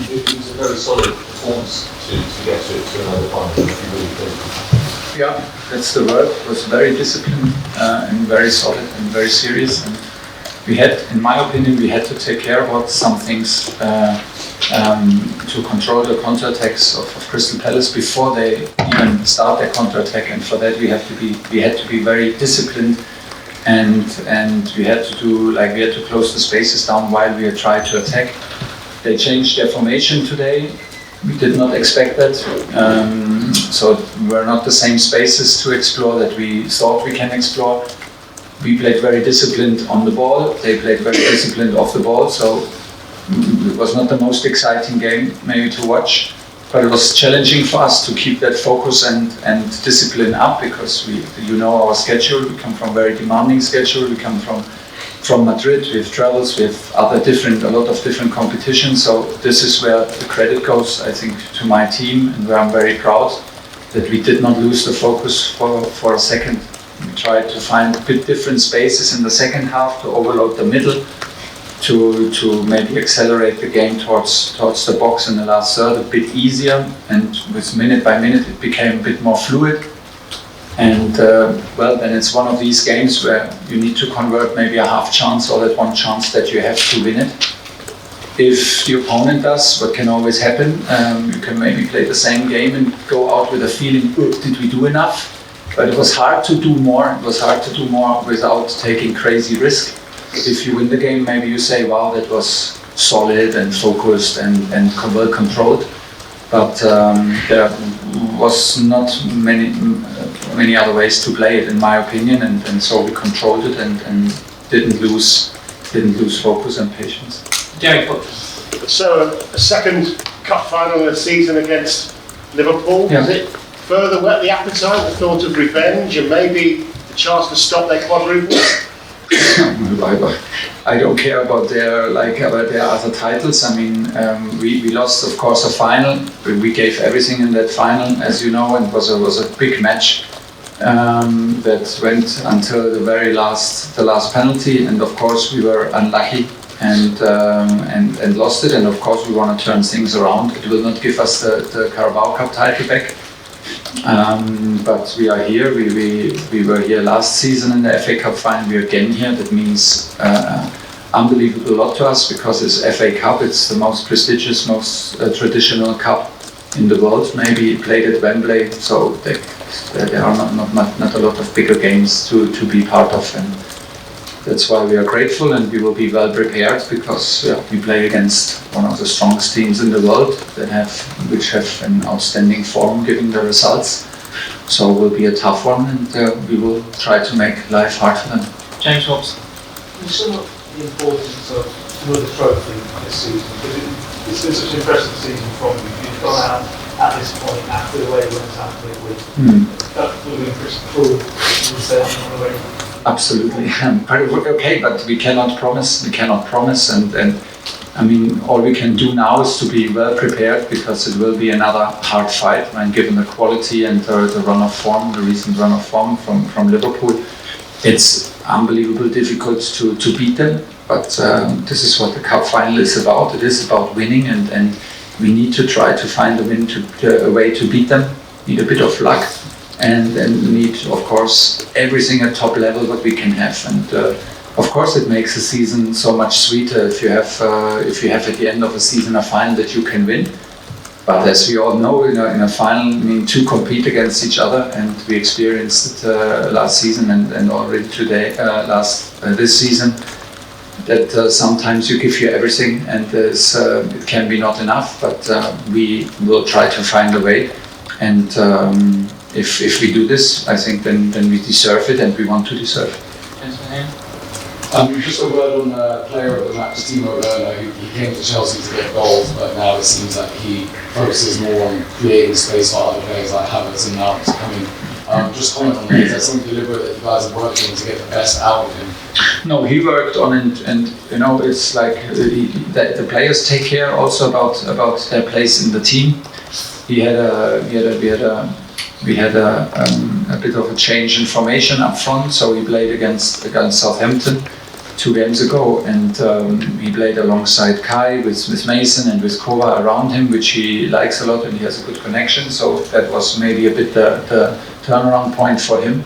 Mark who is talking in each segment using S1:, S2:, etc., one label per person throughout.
S1: it was a very solid performance to get to another final.
S2: Yeah, that's the word. It was very disciplined and very solid and very serious. And we had, in my opinion, we had to take care about some things to control the counterattacks of Crystal Palace before they even start their counterattack. And for that, we had to be very disciplined, and we had to close the spaces down while we had tried to attack. They changed their formation today. We did not expect that. So were not the same spaces to explore that we thought we can explore. We played very disciplined on the ball. They played very disciplined off the ball. So it was not the most exciting game maybe to watch, but it was challenging for us to keep that focus and discipline up, because our schedule. We come from a very demanding schedule. We come from Madrid. We have travels. We have a lot of different competitions. So this is where the credit goes, I think, to my team, and where I'm very proud that we did not lose the focus for a second. We tried to find a bit different spaces in the second half to overload the middle, to maybe accelerate the game towards the box in the last third a bit easier, and with minute by minute it became a bit more fluid. And then it's one of these games where you need to convert maybe a half chance or that one chance that you have to win it. If the opponent does, what can always happen, you can maybe play the same game and go out with a feeling, did we do enough? But it was hard to do more. It was hard to do more without taking crazy risk. If you win the game, maybe you say, wow, that was solid and focused and well controlled. But there was not many other ways to play it, in my opinion, and so we controlled it and didn't lose focus and patience.
S3: James,
S4: so a second cup final in the season against Liverpool.
S2: Yeah.
S4: Does it further whet the appetite, the thought of revenge, and maybe the chance to stop their quadruple?
S2: I don't care about their other titles. I mean, we lost, of course, a final. We gave everything in that final, as you know, and it was a big match that went until the last penalty. And of course, we were unlucky and lost it. And of course, we want to turn things around. It will not give us the Carabao Cup title back. But we are here. We were here last season in the FA Cup final. We are again here. That means unbelievable lot to us, because it's FA Cup. It's the most prestigious, most traditional cup in the world. Maybe played at Wembley, so there are not a lot of bigger games to be part of, and that's why we are grateful, and we will be well prepared, because we play against one of the strongest teams in the world which have an outstanding form given the results. So it will be a tough one, and we will try to make life hard for them.
S3: James Hobbs.
S1: You sum up the importance of another trophy this season, because it's been such an impressive season from you. You've gone out at this point after the way it went after it with that would have been crystal cruel. You would say on the way.
S2: Absolutely. Okay, but we cannot promise, and I mean, all we can do now is to be well prepared, because it will be another hard fight, and given the quality and the recent run of form from Liverpool, it's unbelievably difficult to beat them. But this is what the cup final is about. It is about winning, and we need to try to find a way to beat them. Need a bit of luck. And need, of course, everything at top level what we can have, and of course it makes the season so much sweeter if you have at the end of a season a final that you can win. But as we all know, in a final, I mean, two compete against each other, and we experienced it last season and already today, this season, that sometimes you give you everything, and it can be not enough. But we will try to find a way, and. If we do this, I think then we deserve it, and we want to deserve it.
S5: Just a word on the player of the match, Timo Werner, who came to Chelsea to get goals, but now it seems like he focuses more on creating space for other players like Havertz and Mount coming. Just comment on that. Is that something deliberate that you guys are working on to get the best out of him?
S2: No, he worked on it, and it's like the players take care also about their place in the team. We had a bit of a change in formation up front, so we played against Southampton, 2 games ago, and he played alongside Kai with Mason and with Kova around him, which he likes a lot, and he has a good connection. So that was maybe a bit the turnaround point for him.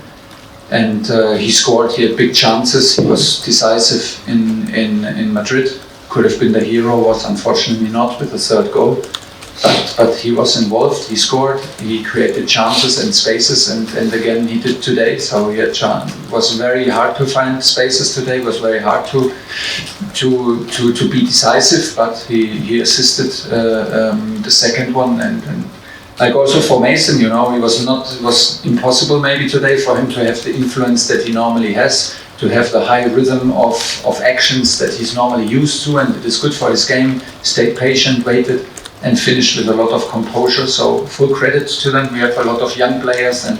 S2: And he scored. He had big chances. He was decisive in Madrid. Could have been the hero, was unfortunately not with the 3rd goal. But he was involved, he scored, he created chances and spaces, and again he did today. So he had was very hard to find spaces today, was very hard to be decisive, but he assisted the second one, and like also for Mason, it was impossible maybe today for him to have the influence that he normally has, to have the high rhythm of actions that he's normally used to, and it is good for his game. Stayed patient, waited, and finished with a lot of composure. So full credit to them. We have a lot of young players, and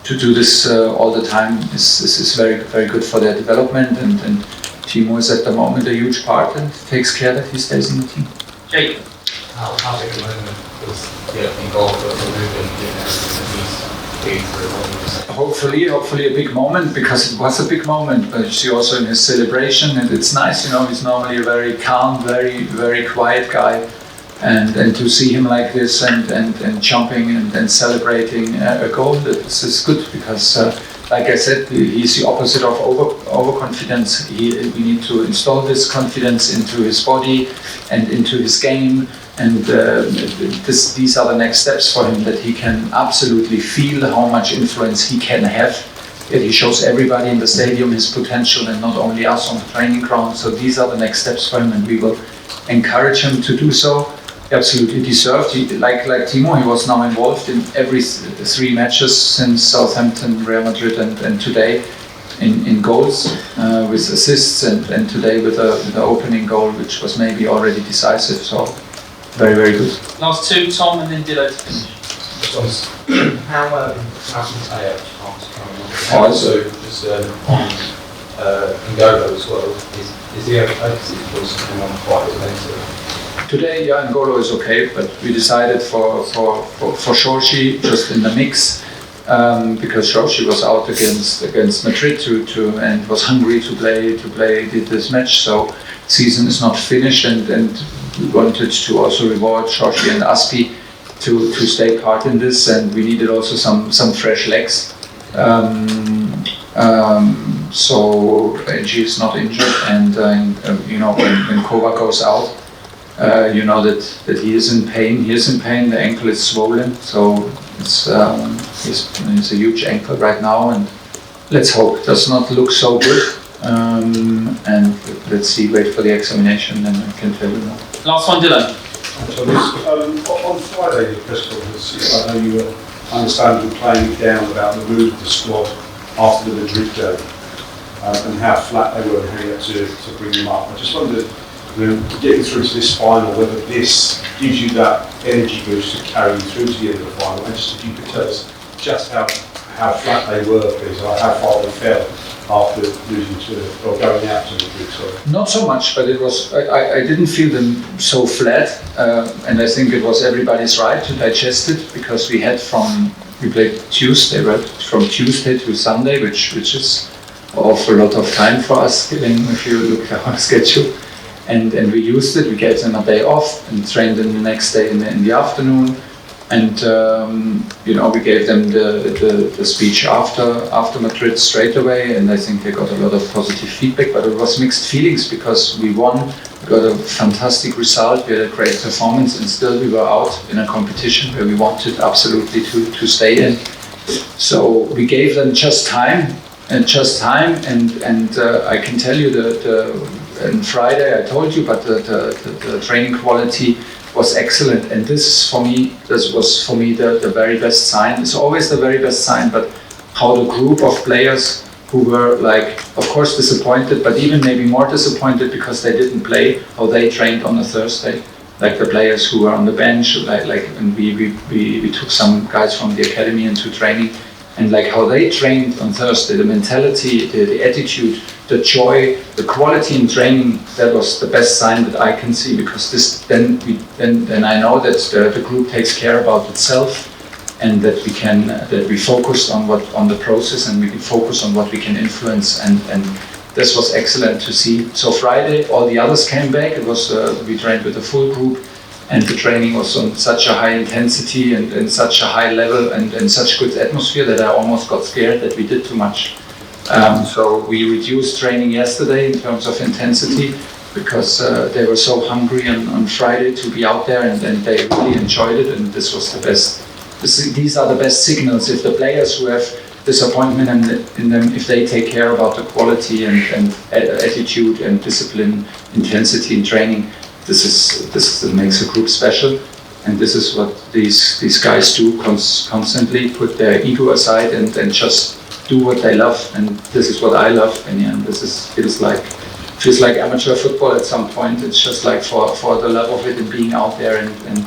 S2: to do this all the time is very, very good for their development. And Timo is at the moment a huge part and takes care that he stays in the team.
S3: Jake,
S6: How big a moment was the opening goal for Ruben,
S2: Hopefully a big moment, because it was a big moment. But you see also in his celebration, and it's nice, he's normally a very calm, very, very quiet guy. And to see him like this and jumping and celebrating a goal, this is good, because like I said, he's the opposite of overconfidence. We need to install this confidence into his body and into his game, and these are the next steps for him, that he can absolutely feel how much influence he can have. That he shows everybody in the stadium his potential, and not only us on the training ground. So these are the next steps for him, and we will encourage him to do so. Absolutely deserved. Like Timo, he was now involved in every 3 matches since Southampton, Real Madrid, and today in goals, with assists, and today with the opening goal, which was maybe already decisive. So very, very good.
S3: last 2, Tom, and then Dillo to finish.
S6: How Matteo also just on Ngolo as well, is he okay? Because he was coming on quite expensive.
S2: Today, N'Golo is okay, but we decided for Shorshi just in the mix, because Shorshi was out against Madrid and was hungry to play this match. So season is not finished, and we wanted to also reward Shorshi and Aspi to stay part in this, and we needed also some fresh legs. So Benji is not injured, and when Kova goes out, that he is in pain. He is in pain. The ankle is swollen, so it's a huge ankle right now. And let's hope it does not look so good. And let's see. Wait for the examination, and I can tell you more.
S3: Last one, Dylan.
S7: On Friday, the press conference, I know I understand you were playing it down about the mood of the squad after the Madrid game, and how flat they were and how you had to bring them up. I just wondered, getting through to this final, whether this gives you that energy boost to carry you through to the end of the final, and just if you could tell us just how flat they were, please, or how far they fell after losing to, or going out to Madrid. Sorry.
S2: Not so much, but it was. I didn't feel them so flat, and I think it was everybody's right to digest it, because we played Tuesday, right? From Tuesday to Sunday, which is an awful lot of time for us, if you look at our schedule. And we used it. We gave them a day off and trained them the next day in the afternoon. And we gave them the speech after Madrid straight away. And I think they got a lot of positive feedback. But it was mixed feelings, because we won. We got a fantastic result. We had a great performance, and still we were out in a competition where we wanted absolutely to stay in. So we gave them just time. And I can tell you on Friday I told you, but the training quality was excellent, and this was for me the very best sign. It's always the very best sign, but how the group of players who were, of course disappointed, but even maybe more disappointed because they didn't play, how they trained on a Thursday, like the players who were on the bench, and we took some guys from the academy into training. And how they trained on Thursday, the mentality, the attitude, the joy, the quality in training, that was the best sign that I can see, because then I know that the group takes care about itself, and that we focus on the process, and we can focus on what we can influence, and this was excellent to see. So Friday, all the others came back. It was we trained with a full group, and the training was on such a high intensity and such a high level and such good atmosphere that I almost got scared that we did too much. So we reduced training yesterday in terms of intensity because they were so hungry on Friday to be out there, and they really enjoyed it, and this was the best. These are the best signals. If the players who have disappointment in them, if they take care about the quality and attitude and discipline, intensity in training, this is makes a group special, and this is what these guys do constantly, put their ego aside and just do what they love, and this is what I love, and this feels like amateur football at some point. It's just like for the love of it and being out there and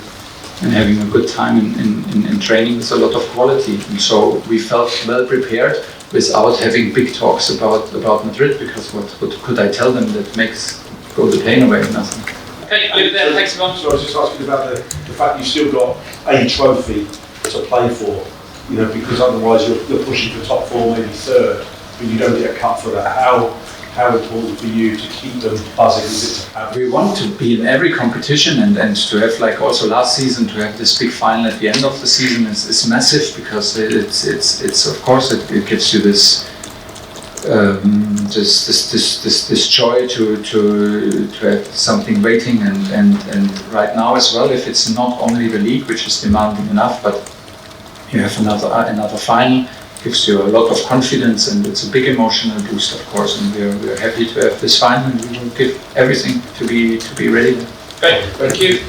S2: having a good time in training with a lot of quality. And so we felt well prepared without having big talks about Madrid, because what could I tell them that makes go the pain away? Nothing.
S3: Okay, leave it there. Thanks, everyone.
S7: So I was just asking about the fact you've still got a trophy to play for, you know, because otherwise you're pushing for top four, maybe third, but you don't get a cup for that. How important for you to keep them buzzing? Is it to have?
S2: We want to be in every competition, and to have, like also last season, to have this big final at the end of the season is massive, because it's of course it gives you this joy to have something waiting, and right now as well, if it's not only the league, which is demanding enough, but you have another final, gives you a lot of confidence, and it's a big emotional boost, of course, and we're happy to have this final, and we will give everything to be ready.
S3: Great, thank you.